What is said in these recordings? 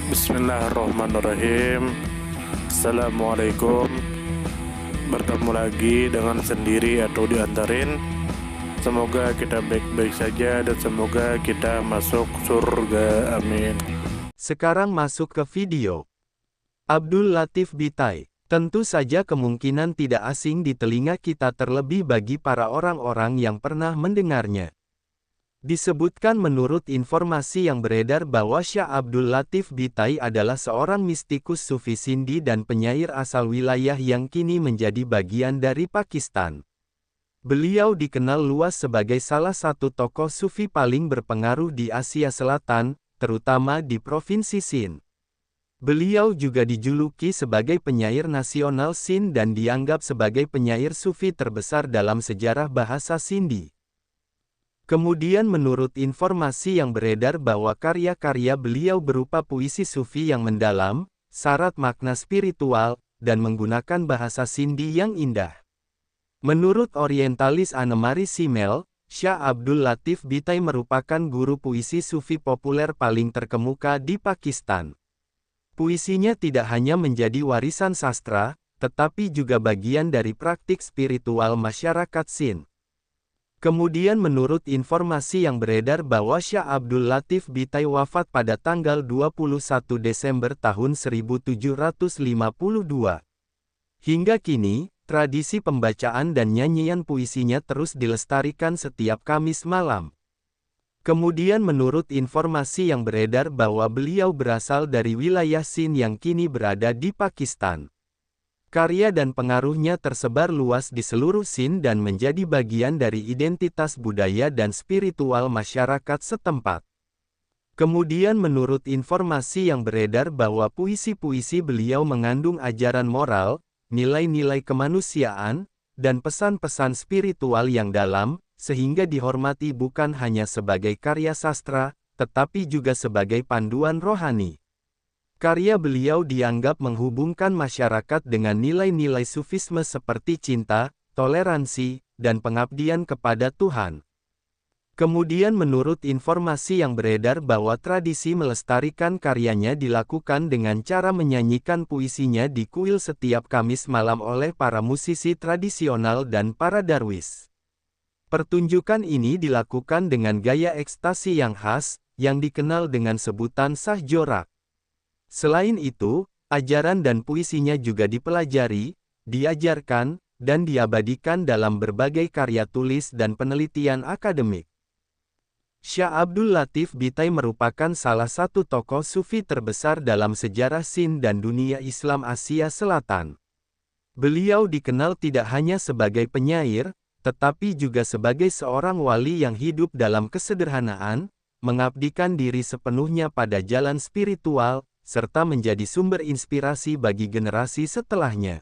Bismillahirrahmanirrahim. Assalamualaikum. Bertemu lagi dengan sendiri atau diantarin. Semoga kita baik-baik saja dan semoga kita masuk surga. Amin. Sekarang masuk ke video. Abdul Latif Bittai. Tentu saja kemungkinan tidak asing di telinga kita, terlebih bagi para orang-orang yang pernah mendengarnya. Disebutkan menurut informasi yang beredar bahwa Syah Abdul Latif Bittai adalah seorang mistikus Sufi Sindi dan penyair asal wilayah yang kini menjadi bagian dari Pakistan. Beliau dikenal luas sebagai salah satu tokoh Sufi paling berpengaruh di Asia Selatan, terutama di Provinsi Sindh. Beliau juga dijuluki sebagai penyair nasional Sindh dan dianggap sebagai penyair Sufi terbesar dalam sejarah bahasa Sindi. Kemudian menurut informasi yang beredar bahwa karya-karya beliau berupa puisi Sufi yang mendalam, syarat makna spiritual, dan menggunakan bahasa Sindi yang indah. Menurut orientalis Anne-Marie Simmel, Syah Abdul Latif Bittai merupakan guru puisi Sufi populer paling terkemuka di Pakistan. Puisinya tidak hanya menjadi warisan sastra, tetapi juga bagian dari praktik spiritual masyarakat Sindh. Kemudian menurut informasi yang beredar bahwa Syah Abdul Latif Bittai wafat pada tanggal 21 Desember tahun 1752. Hingga kini, tradisi pembacaan dan nyanyian puisinya terus dilestarikan setiap Kamis malam. Kemudian menurut informasi yang beredar bahwa beliau berasal dari wilayah Sindh yang kini berada di Pakistan. Karya dan pengaruhnya tersebar luas di seluruh Sindh dan menjadi bagian dari identitas budaya dan spiritual masyarakat setempat. Kemudian menurut informasi yang beredar bahwa puisi-puisi beliau mengandung ajaran moral, nilai-nilai kemanusiaan, dan pesan-pesan spiritual yang dalam, sehingga dihormati bukan hanya sebagai karya sastra, tetapi juga sebagai panduan rohani. Karya beliau dianggap menghubungkan masyarakat dengan nilai-nilai Sufisme seperti cinta, toleransi, dan pengabdian kepada Tuhan. Kemudian menurut informasi yang beredar bahwa tradisi melestarikan karyanya dilakukan dengan cara menyanyikan puisinya di kuil setiap Kamis malam oleh para musisi tradisional dan para darwis. Pertunjukan ini dilakukan dengan gaya ekstasi yang khas, yang dikenal dengan sebutan sah jorak. Selain itu, ajaran dan puisinya juga dipelajari, diajarkan, dan diabadikan dalam berbagai karya tulis dan penelitian akademik. Syah Abdul Latif Bittai merupakan salah satu tokoh Sufi terbesar dalam sejarah Sindh dan dunia Islam Asia Selatan. Beliau dikenal tidak hanya sebagai penyair, tetapi juga sebagai seorang wali yang hidup dalam kesederhanaan, mengabdikan diri sepenuhnya pada jalan spiritual, serta menjadi sumber inspirasi bagi generasi setelahnya.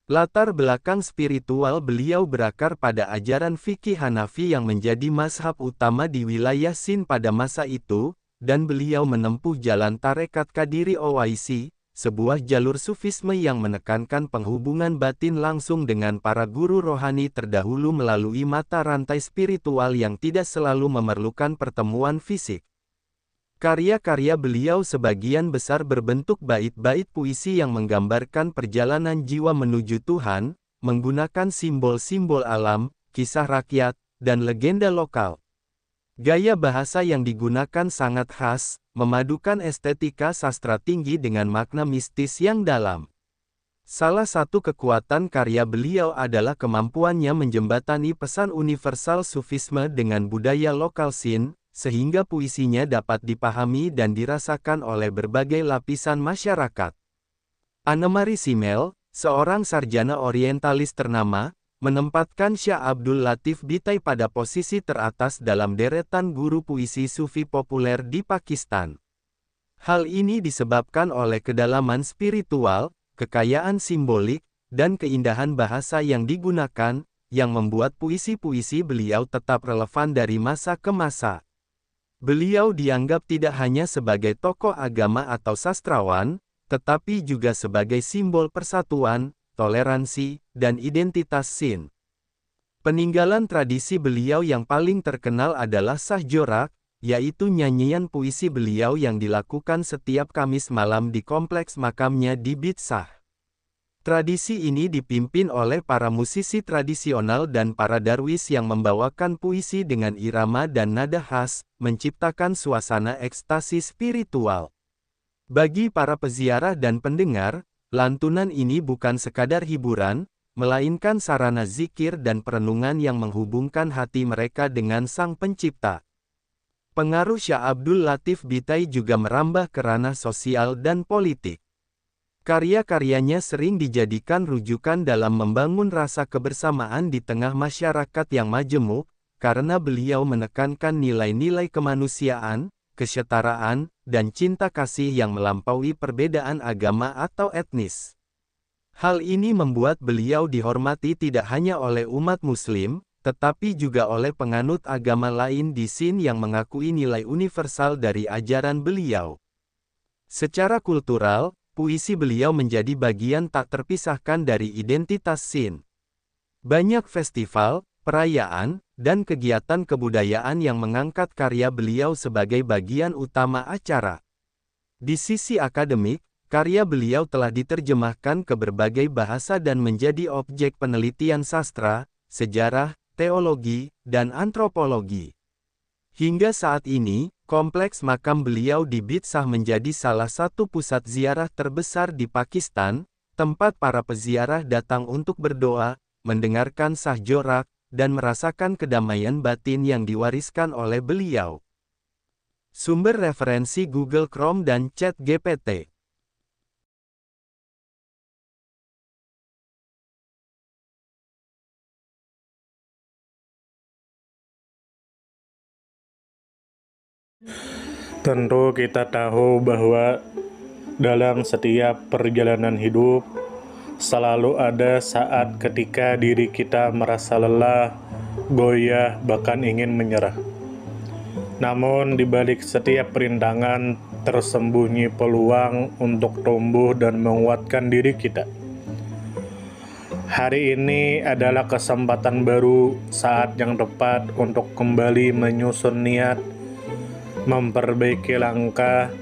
Latar belakang spiritual beliau berakar pada ajaran fikih Hanafi yang menjadi mazhab utama di wilayah Sindh pada masa itu, dan beliau menempuh jalan tarekat Qadiri Owaisi, sebuah jalur Sufisme yang menekankan penghubungan batin langsung dengan para guru rohani terdahulu melalui mata rantai spiritual yang tidak selalu memerlukan pertemuan fisik. Karya-karya beliau sebagian besar berbentuk bait-bait puisi yang menggambarkan perjalanan jiwa menuju Tuhan, menggunakan simbol-simbol alam, kisah rakyat, dan legenda lokal. Gaya bahasa yang digunakan sangat khas, memadukan estetika sastra tinggi dengan makna mistis yang dalam. Salah satu kekuatan karya beliau adalah kemampuannya menjembatani pesan universal Sufisme dengan budaya lokal Sindh, sehingga puisinya dapat dipahami dan dirasakan oleh berbagai lapisan masyarakat. Anne-Marie Simmel, seorang sarjana orientalis ternama, menempatkan Syah Abdul Latif Bittai pada posisi teratas dalam deretan guru puisi Sufi populer di Pakistan. Hal ini disebabkan oleh kedalaman spiritual, kekayaan simbolik, dan keindahan bahasa yang digunakan, yang membuat puisi-puisi beliau tetap relevan dari masa ke masa. Beliau dianggap tidak hanya sebagai tokoh agama atau sastrawan, tetapi juga sebagai simbol persatuan, toleransi, dan identitas Sindh. Peninggalan tradisi beliau yang paling terkenal adalah sah jorak, yaitu nyanyian puisi beliau yang dilakukan setiap Kamis malam di kompleks makamnya di Bitsah. Tradisi ini dipimpin oleh para musisi tradisional dan para darwis yang membawakan puisi dengan irama dan nada khas, menciptakan suasana ekstasi spiritual. Bagi para peziarah dan pendengar, lantunan ini bukan sekadar hiburan, melainkan sarana zikir dan perenungan yang menghubungkan hati mereka dengan Sang Pencipta. Pengaruh Syah Abdul Latif Bitai juga merambah ke ranah sosial dan politik. Karya-karyanya sering dijadikan rujukan dalam membangun rasa kebersamaan di tengah masyarakat yang majemuk, karena beliau menekankan nilai-nilai kemanusiaan, kesetaraan, dan cinta kasih yang melampaui perbedaan agama atau etnis. Hal ini membuat beliau dihormati tidak hanya oleh umat Muslim, tetapi juga oleh penganut agama lain di Sin yang mengakui nilai universal dari ajaran beliau. Secara kultural, puisi beliau menjadi bagian tak terpisahkan dari identitas Sin. Banyak festival, perayaan, dan kegiatan kebudayaan yang mengangkat karya beliau sebagai bagian utama acara. Di sisi akademik, karya beliau telah diterjemahkan ke berbagai bahasa dan menjadi objek penelitian sastra, sejarah, teologi, dan antropologi. Hingga saat ini, kompleks makam beliau di Bitsah menjadi salah satu pusat ziarah terbesar di Pakistan, tempat para peziarah datang untuk berdoa, mendengarkan sah jorak, dan merasakan kedamaian batin yang diwariskan oleh beliau. Sumber referensi Google Chrome dan ChatGPT. Tentu kita tahu bahwa dalam setiap perjalanan hidup selalu ada saat ketika diri kita merasa lelah, goyah, bahkan ingin menyerah. Namun di balik setiap perintangan tersembunyi peluang untuk tumbuh dan menguatkan diri kita. Hari ini adalah kesempatan baru, saat yang tepat untuk kembali menyusun niat, memperbaiki langkah,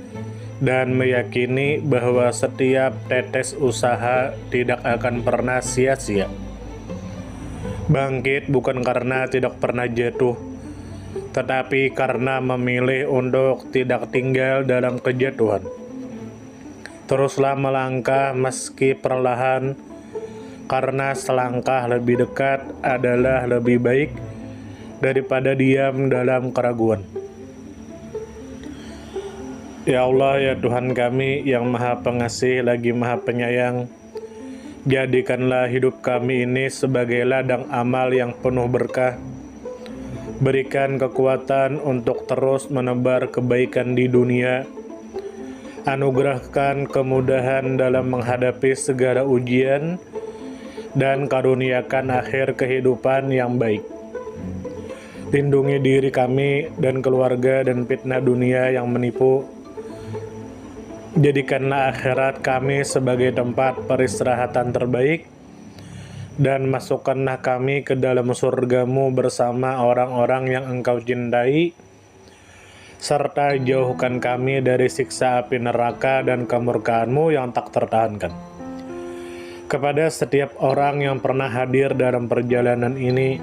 dan meyakini bahwa setiap tetes usaha tidak akan pernah sia-sia. Bangkit bukan karena tidak pernah jatuh, tetapi karena memilih untuk tidak tinggal dalam kejatuhan. Teruslah melangkah meski perlahan, karena selangkah lebih dekat adalah lebih baik daripada diam dalam keraguan. Ya Allah, ya Tuhan kami yang Maha Pengasih lagi Maha Penyayang, jadikanlah hidup kami ini sebagai ladang amal yang penuh berkah. Berikan kekuatan untuk terus menebar kebaikan di dunia. Anugerahkan kemudahan dalam menghadapi segala ujian, dan karuniakan akhir kehidupan yang baik. Lindungi diri kami dan keluarga dan fitnah dunia yang menipu. Jadikanlah akhirat kami sebagai tempat peristirahatan terbaik, dan masukkanlah kami ke dalam surga-Mu bersama orang-orang yang Engkau cintai, serta jauhkan kami dari siksa api neraka dan kemurkaan-Mu yang tak tertahankan. Kepada setiap orang yang pernah hadir dalam perjalanan ini,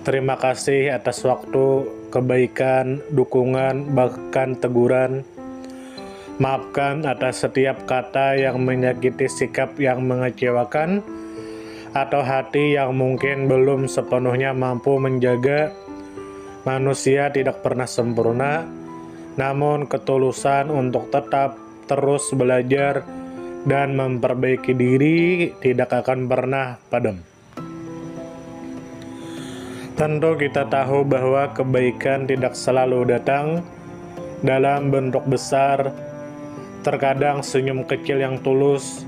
terima kasih atas waktu, kebaikan, dukungan, bahkan teguran. Maafkan atas setiap kata yang menyakiti, sikap yang mengecewakan, atau hati yang mungkin belum sepenuhnya mampu menjaga. Manusia tidak pernah sempurna, namun ketulusan untuk tetap terus belajar dan memperbaiki diri tidak akan pernah padam. Tentu kita tahu bahwa kebaikan tidak selalu datang dalam bentuk besar. Terkadang senyum kecil yang tulus,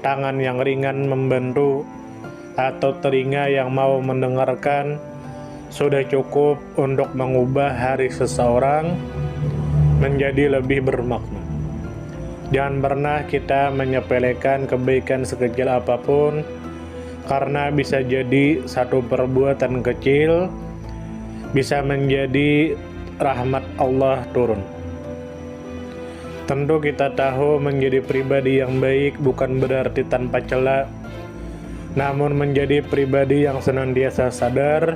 tangan yang ringan membantu, atau telinga yang mau mendengarkan sudah cukup untuk mengubah hari seseorang menjadi lebih bermakna. Jangan pernah kita menyepelekan kebaikan sekecil apapun, karena bisa jadi satu perbuatan kecil bisa menjadi rahmat Allah turun. Tentu kita tahu menjadi pribadi yang baik bukan berarti tanpa cela, namun menjadi pribadi yang senantiasa sadar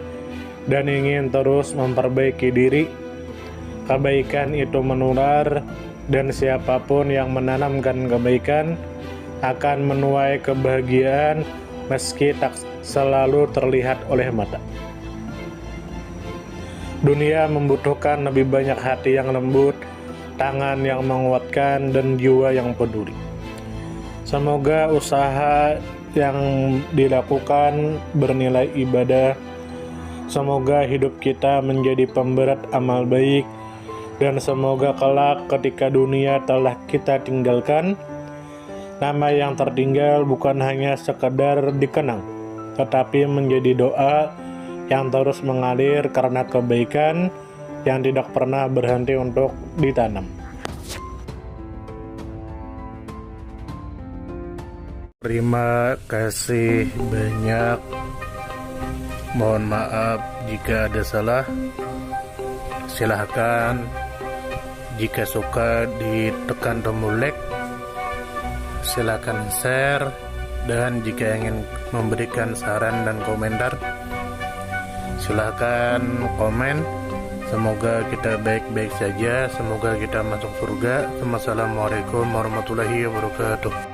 dan ingin terus memperbaiki diri. Kebaikan itu menular, dan siapapun yang menanamkan kebaikan akan menuai kebahagiaan meski tak selalu terlihat oleh mata. Dunia membutuhkan lebih banyak hati yang lembut, tangan yang menguatkan, dan jiwa yang peduli. Semoga usaha yang dilakukan bernilai ibadah. Semoga hidup kita menjadi pemberat amal baik, dan semoga kelak ketika dunia telah kita tinggalkan, nama yang tertinggal bukan hanya sekedar dikenang, tetapi menjadi doa yang terus mengalir karena kebaikan yang tidak pernah berhenti untuk ditanam. Terima kasih banyak. Mohon maaf jika ada salah. Silahkan jika suka ditekan tombol like, silakan share, dan jika ingin memberikan saran dan komentar, silakan komen. Semoga kita baik-baik saja, semoga kita masuk surga. Wassalamualaikum warahmatullahi wabarakatuh.